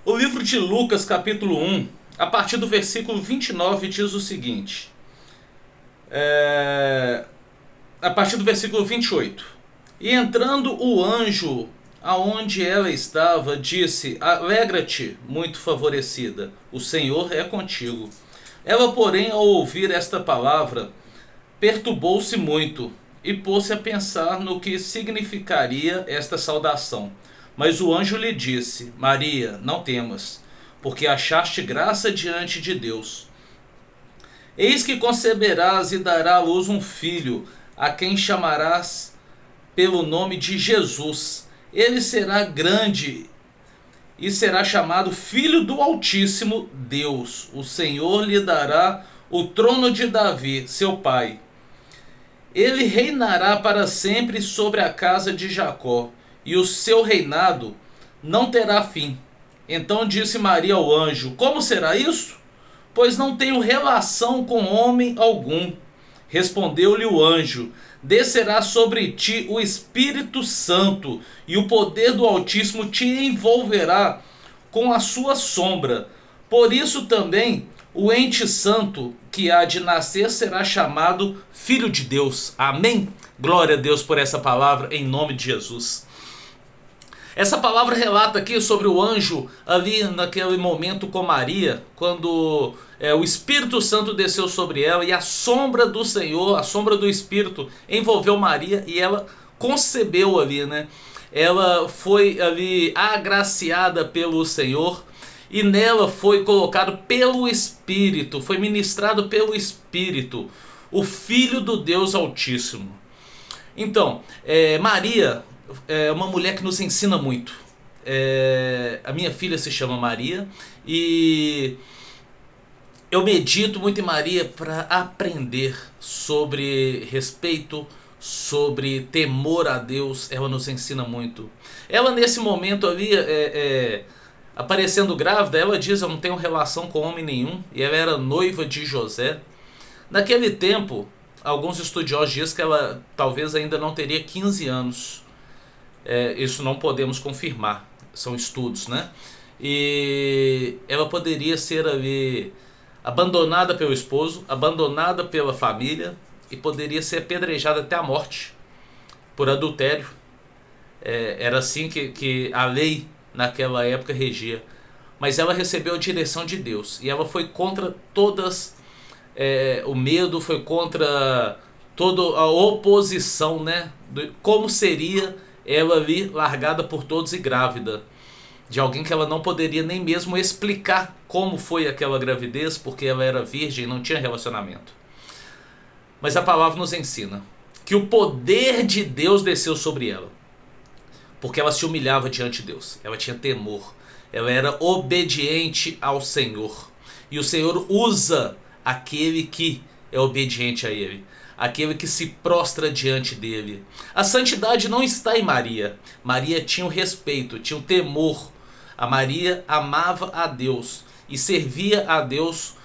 O livro de Lucas, capítulo 1, a partir do versículo 29, diz o seguinte: a partir do versículo 28. E entrando o anjo aonde ela estava, disse: Alegra-te, muito favorecida, o Senhor é contigo. Ela, porém, ao ouvir esta palavra, perturbou-se muito e pôs-se a pensar no que significaria esta saudação. Mas o anjo lhe disse: Maria, não temas, porque achaste graça diante de Deus. Eis que conceberás e dará à luz um filho, a quem chamarás pelo nome de Jesus. Ele será grande e será chamado Filho do Altíssimo Deus. O Senhor lhe dará o trono de Davi, seu pai. Ele reinará para sempre sobre a casa de Jacó, e o seu reinado não terá fim. Então disse Maria ao anjo: Como será isso? Pois não tenho relação com homem algum. Respondeu-lhe o anjo: Descerá sobre ti o Espírito Santo, e o poder do Altíssimo te envolverá com a sua sombra. Por isso também o ente santo que há de nascer será chamado Filho de Deus. Amém? Glória a Deus por essa palavra, em nome de Jesus. Essa palavra relata aqui sobre o anjo ali naquele momento com Maria, quando o Espírito Santo desceu sobre ela e a sombra do Senhor, a sombra do Espírito envolveu Maria e ela concebeu ali, né? Ela foi ali agraciada pelo Senhor e nela foi colocado pelo Espírito, foi ministrado pelo Espírito, o Filho do Deus Altíssimo. Então, Maria é uma mulher que nos ensina muito. A minha filha se chama Maria e eu medito muito em Maria para aprender sobre respeito, sobre temor a Deus. Ela nos ensina muito. Ela nesse momento ali, aparecendo grávida, ela diz: eu não tenho relação com homem nenhum. E ela era noiva de José. Naquele tempo, alguns estudiosos dizem que ela talvez ainda não teria 15 anos. Isso não podemos confirmar, são estudos, né? E ela poderia ser ali abandonada pelo esposo, abandonada pela família e poderia ser apedrejada até a morte por adultério. Era assim que a lei naquela época regia. Mas ela recebeu a direção de Deus e ela foi contra todas o medo, foi contra toda a oposição, né? Como seria ela ali largada por todos e grávida de alguém que ela não poderia nem mesmo explicar como foi aquela gravidez, porque ela era virgem e não tinha relacionamento. Mas a palavra nos ensina que o poder de Deus desceu sobre ela, porque ela se humilhava diante de Deus, ela tinha temor, ela era obediente ao Senhor. E o Senhor usa aquele que é obediente a Ele, aquele que se prostra diante dele. A santidade não está em Maria. Maria tinha o respeito, tinha o temor. A Maria amava a Deus e servia a Deus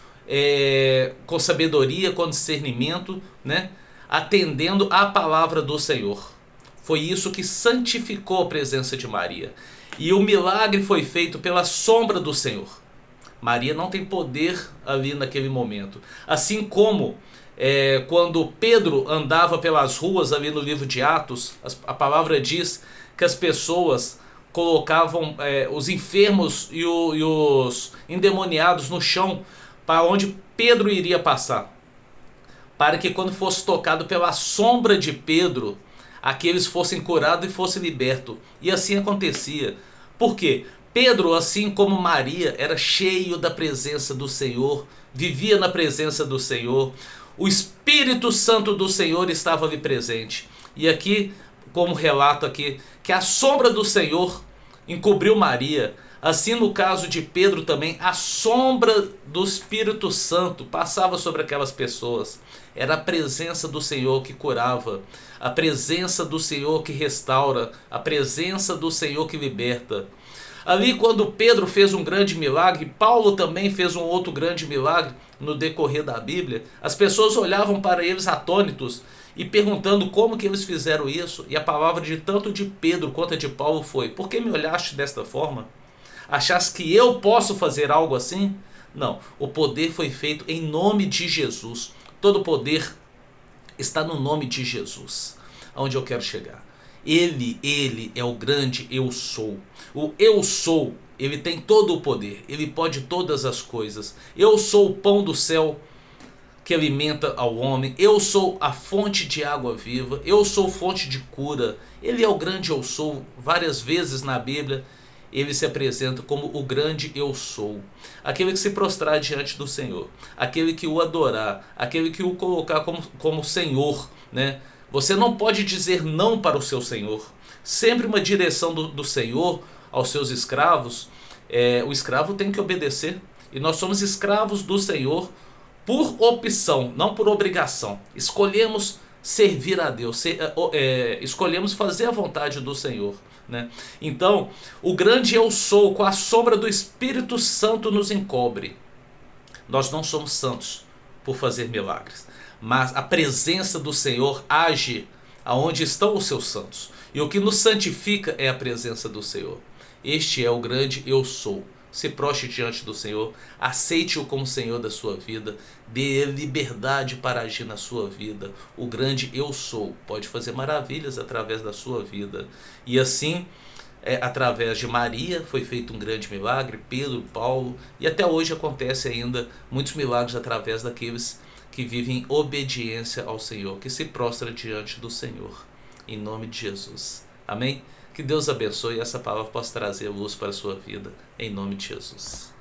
com sabedoria, com discernimento, né? Atendendo à palavra do Senhor. Foi isso que santificou a presença de Maria. E o milagre foi feito pela sombra do Senhor. Maria não tem poder ali naquele momento. Assim como quando Pedro andava pelas ruas ali no livro de Atos, a palavra diz que as pessoas colocavam os enfermos e os endemoniados no chão para onde Pedro iria passar, para que quando fosse tocado pela sombra de Pedro, aqueles fossem curados e fossem libertos. E assim acontecia. Por quê? Pedro, assim como Maria, era cheio da presença do Senhor, vivia na presença do Senhor. O Espírito Santo do Senhor estava ali presente. E aqui, como relato aqui, que a sombra do Senhor encobriu Maria. Assim no caso de Pedro também, a sombra do Espírito Santo passava sobre aquelas pessoas. Era a presença do Senhor que curava, a presença do Senhor que restaura, a presença do Senhor que liberta. Ali quando Pedro fez um grande milagre, Paulo também fez um outro grande milagre no decorrer da Bíblia, as pessoas olhavam para eles atônitos e perguntando como que eles fizeram isso. E a palavra de tanto de Pedro quanto de Paulo foi: por que me olhaste desta forma? Achasse que eu posso fazer algo assim? Não, o poder foi feito em nome de Jesus. Todo poder está no nome de Jesus. Aonde eu quero chegar? Ele é o grande eu sou. O eu sou, ele tem todo o poder, ele pode todas as coisas. Eu sou o pão do céu que alimenta ao homem. Eu sou a fonte de água viva. Eu sou fonte de cura. Ele é o grande eu sou. Várias vezes na Bíblia ele se apresenta como o grande eu sou. Aquele que se prostrar diante do Senhor. Aquele que o adorar. Aquele que o colocar como Senhor, né? Você não pode dizer não para o seu Senhor. Sempre uma direção do Senhor aos seus escravos. O escravo tem que obedecer. E nós somos escravos do Senhor por opção, não por obrigação. Escolhemos servir a Deus, escolhemos fazer a vontade do Senhor, né? Então, o grande eu sou, com a sombra do Espírito Santo nos encobre. Nós não somos santos por fazer milagres, mas a presença do Senhor age aonde estão os seus santos. E o que nos santifica é a presença do Senhor. Este é o grande eu sou. Se prostre diante do Senhor, aceite-o como Senhor da sua vida, dê liberdade para agir na sua vida. O grande eu sou pode fazer maravilhas através da sua vida. E assim, através de Maria foi feito um grande milagre, Pedro, Paulo, e até hoje acontece ainda muitos milagres através daqueles que vivem em obediência ao Senhor, que se prostra diante do Senhor. Em nome de Jesus. Amém? Que Deus abençoe e essa palavra possa trazer luz para a sua vida, em nome de Jesus.